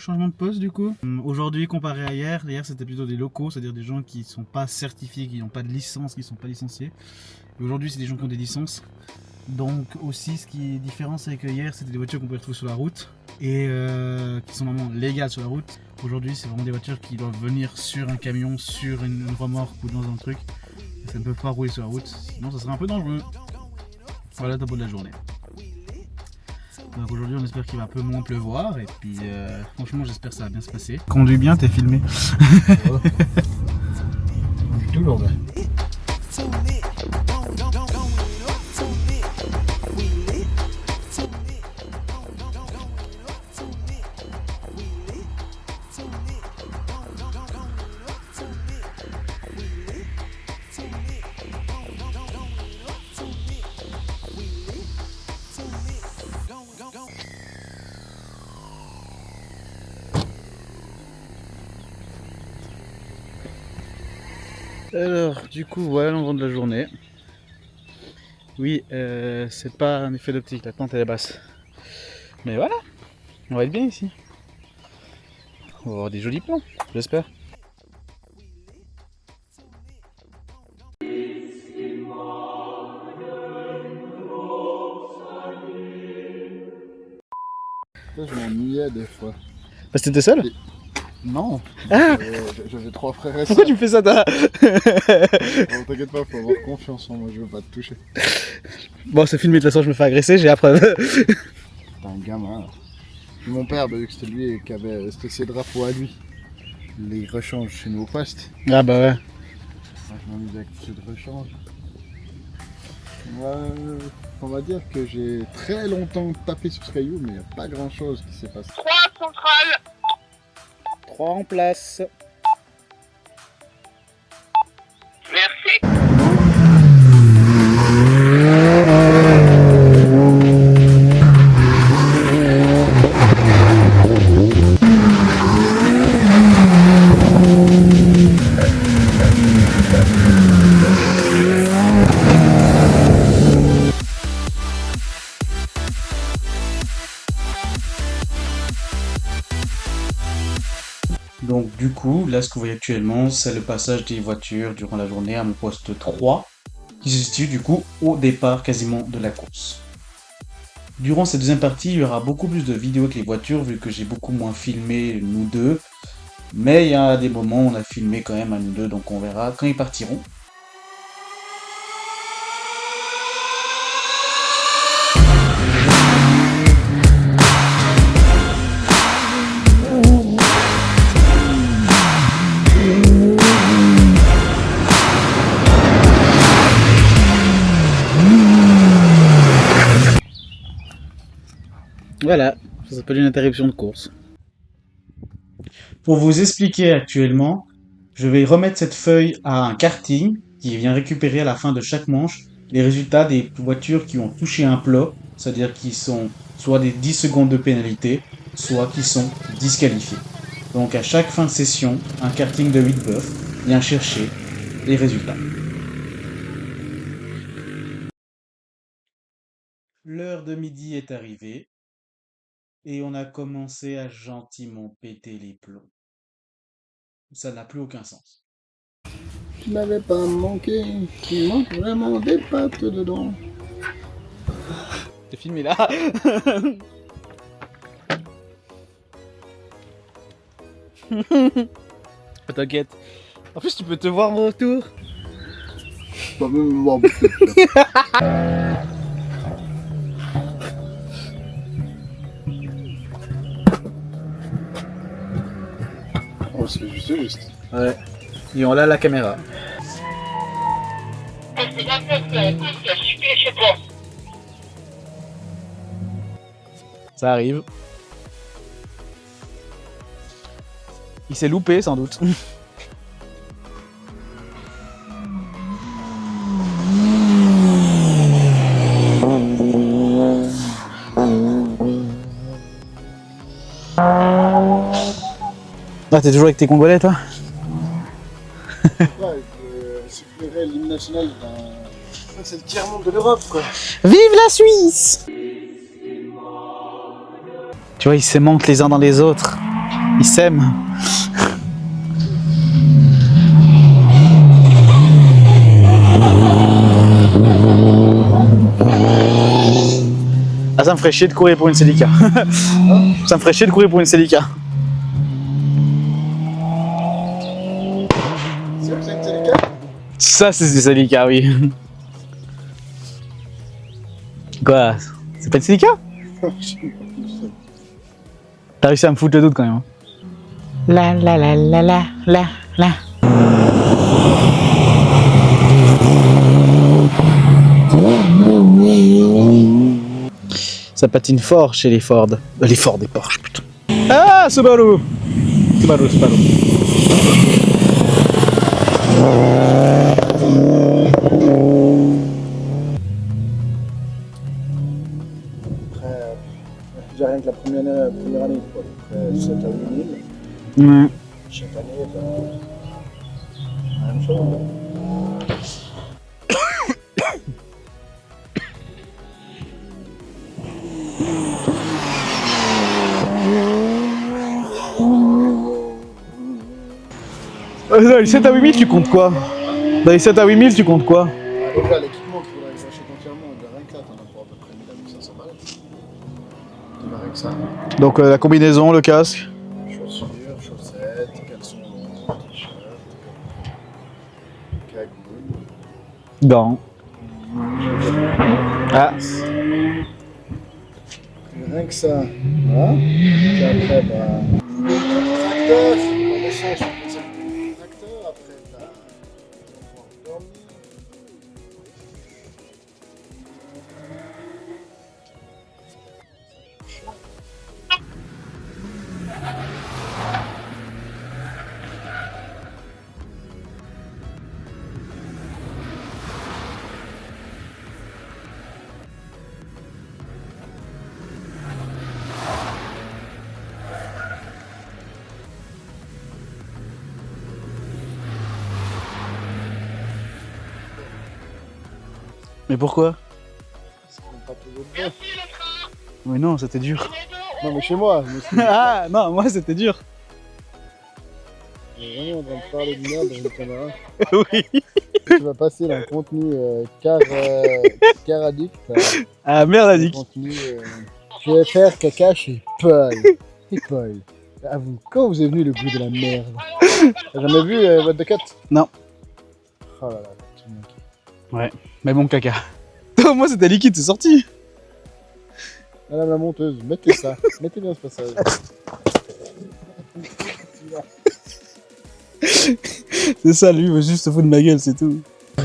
changement de poste du coup. Aujourd'hui comparé à hier c'était plutôt des locaux, c'est-à-dire des gens qui sont pas certifiés, qui n'ont pas de licence, qui sont pas licenciés. Et aujourd'hui c'est des gens qui ont des licences. Donc aussi ce qui est différent c'est que hier c'était des voitures qu'on pouvait retrouver sur la route et qui sont vraiment légales sur la route. Aujourd'hui c'est vraiment des voitures qui doivent venir sur un camion, sur une remorque ou dans un truc. Et ça ne peut pas rouler sur la route, sinon ça serait un peu dangereux. Voilà le tableau de la journée. Donc aujourd'hui on espère qu'il va un peu moins pleuvoir et puis franchement j'espère que ça va bien se passer. Conduis bien, t'es filmé. Toujours bien. Alors du coup voilà l'endroit de la journée. Oui c'est pas un effet d'optique, la pente elle est basse. Mais voilà, on va être bien ici. On va avoir des jolis plans, j'espère. Je m'ennuyais des fois. Parce que t'étais seul? Non. Ah J'avais 3 frères et sœurs. pourquoi tu me fais ça toi? Non, t'inquiète pas, faut avoir confiance en moi, je veux pas te toucher. Bon c'est filmé de toute façon, je me fais agresser, j'ai la preuve. T'es un gamin. Mon père, c'était lui qui avait ses drapeaux à lui. Il les rechange chez nous au poste. Ah bah ouais. Moi, je m'amuse avec ceux de rechange. On va dire que j'ai très longtemps tapé sur ce caillou, mais il n'y a pas grand chose qui s'est passé. 3 centrales. 3 en place. Merci. Donc du coup, là ce que vous voyez actuellement, c'est le passage des voitures durant la journée à mon poste 3, qui se situe du coup au départ quasiment de la course. Durant cette deuxième partie, il y aura beaucoup plus de vidéos avec les voitures, vu que j'ai beaucoup moins filmé nous deux. Mais il y a des moments où on a filmé quand même à nous deux, donc on verra quand ils partiront. Voilà, ça s'appelle une interruption de course. Pour vous expliquer actuellement, je vais remettre cette feuille à un karting qui vient récupérer à la fin de chaque manche les résultats des voitures qui ont touché un plat, c'est-à-dire qui sont soit des 10 secondes de pénalité, soit qui sont disqualifiés. Donc à chaque fin de session, un karting de 8 bœufs vient chercher les résultats. L'heure de midi est arrivée. Et on a commencé à gentiment péter les plombs. Ça n'a plus aucun sens. Tu m'avais pas manqué, il manque vraiment des pattes dedans. T'es filmé là. T'inquiète. En plus tu peux te voir mon retour. Pas même me voir beaucoup de Oh, c'est juste. Ouais. Et on a la caméra. Ça arrive. Il s'est loupé sans doute. Ah, t'es toujours avec tes Congolais, toi? Ouais, je sifflerais l'hymne national d'un... C'est le tiers-monde de l'Europe, quoi. Vive la Suisse! Tu vois, ils s'aimantent les uns dans les autres. Ils s'aiment. Ah, ça me ferait chier de courir pour une Celica. Ça me ferait chier de courir pour une Celica. C'est une Celica? Ça, c'est une Celica, oui. Quoi? C'est pas une Celica? T'as réussi à me foutre le doute quand même. La la la la la la la. Ça patine fort chez les Ford. Les Ford et Porsche, putain. Ah, Subaru! Subaru. Déjà rien que la première année, quoi. Après 7 à 8 000. Ouais. Chaque année, la même chose. Dans les 7 à 8 000, tu comptes quoi? Dans les 7 à 8 000, tu comptes quoi? Déjà, l'équipement qu'il faudrait que j'achète entièrement, déjà rien que là, t'en as pour à peu près 1000 à 1500 balles. Déjà rien que ça. Donc la combinaison, le casque. Chaussures, chaussettes, caleçons longs, t-shirts, cagoule. Gants. Ah. Rien que ça. Voilà. Puis après, bah. Tracteur, on échange sur le tracteur. Après, t'as. Dormir. Mais pourquoi? Ça compte pas toujours bien. Mais non, c'était dur. Non, mais chez moi, je me suis Ah non, moi c'était dur. vraiment en train de parler de merde dans une caméra. Oui. Tu vas passer d'un contenu car addict à Ah merde, un Annick. contenu. Je vais faire caca chez Paul. Et Paul, avoue, quand vous est venu le goût de la merde? T'as jamais vu What the Cat? Non. Oh là là, tout le monde. Mais bon caca. Moi c'était liquide, c'est sorti. Madame la monteuse, mettez ça. Mettez bien ce passage. C'est ça, lui, il veut juste se foutre de ma gueule, c'est tout. Je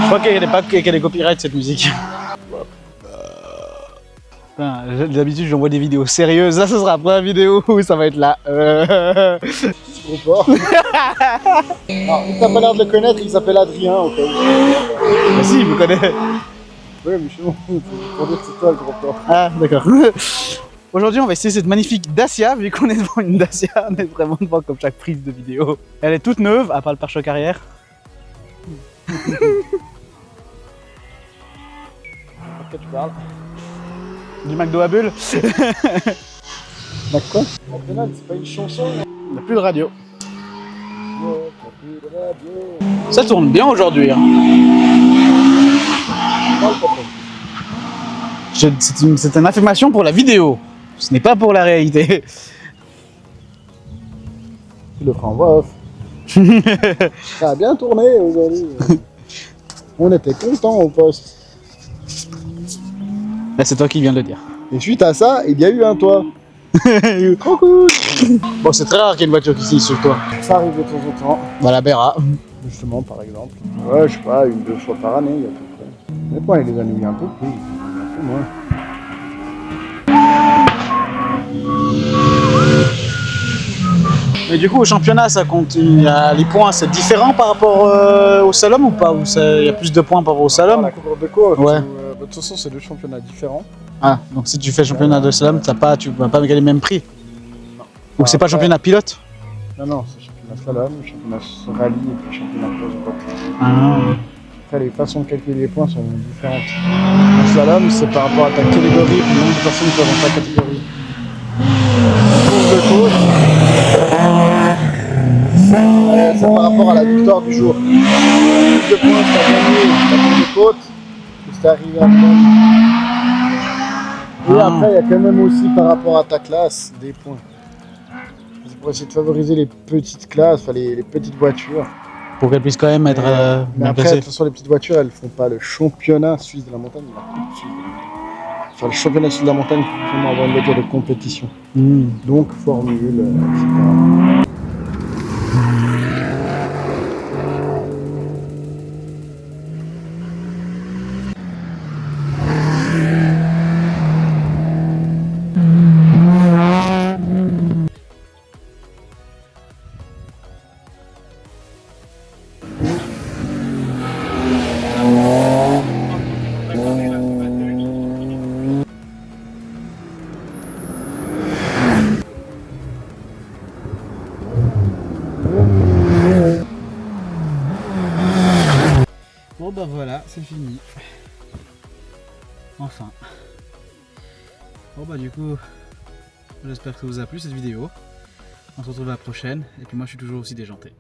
crois qu'elle est copyright cette musique. Putain, d'habitude j'envoie des vidéos sérieuses, là ce sera après la vidéo où ça va être là. Trop fort. Alors, il t'a pas l'air de le connaître, il s'appelle Adrien au cas où. Mais si, il me connaît. Oui, mais je pour dire que c'est toi le gros porc. Ah, d'accord. Aujourd'hui, on va essayer cette magnifique Dacia, vu qu'on est devant une Dacia, on est vraiment devant comme chaque prise de vidéo. Elle est toute neuve, à part le pare-choc arrière. De quoi tu parles? Du McDo à bulles. Bah quoi? McDonald's, c'est pas une chanson? On n'a plus de radio. Oh, t'as plus de radio. Ça tourne bien aujourd'hui. Hein. Parle pas trop. C'est une affirmation pour la vidéo. Ce n'est pas pour la réalité. Tu le feras en voix off. Ça a bien tourné aujourd'hui. On était contents au poste. Là, c'est toi qui viens de le dire. Et suite à ça, il y a eu un toit. Trop cool. Bon, c'est très rare qu'il y ait une voiture qui signe sur le toit. Ça arrive de temps en temps. Voilà, Béra. Justement, par exemple. Ouais, je sais pas, 1-2 fois par année, il y a à peu près. Mais quoi, il les ennuie un peu plus, un peu moins. Mais du coup, au championnat, ça compte. Les points, c'est différent par rapport au slalom ou pas? Ou il y a plus de points par rapport au slalom? La course de course, Ouais. de toute façon, c'est deux championnats différents. Ah, donc si tu fais championnat de slalom, tu vas pas gagner les mêmes prix. Non. Ou c'est pas championnat pilote? Non, non, c'est championnat slalom, championnat rallye et puis championnat course de course. Ah. Après, les façons de calculer les points sont différentes. En slalom, c'est par rapport à ta catégorie, puis le nombre de personnes qui sont dans ta catégorie. En course de côte, c'est par rapport à la victoire du jour. Plus de points que tu as gagné ta course de côte, que tu es arrivé à finale. Et après, il y a quand même aussi par rapport à ta classe des points. C'est pour essayer de favoriser les petites classes, enfin les petites voitures. Pour qu'elle puisse quand même être Mais bien après, placée. de toute façon, les petites voitures, elles font pas le championnat suisse de la montagne. Enfin, le championnat suisse de la montagne, il faut vraiment avoir une voiture de compétition. Donc, formule, etc. Bon bah voilà, c'est fini. Enfin. Bon bah du coup, j'espère que ça vous a plu cette vidéo. On se retrouve à la prochaine. Et puis moi je suis toujours aussi déjanté.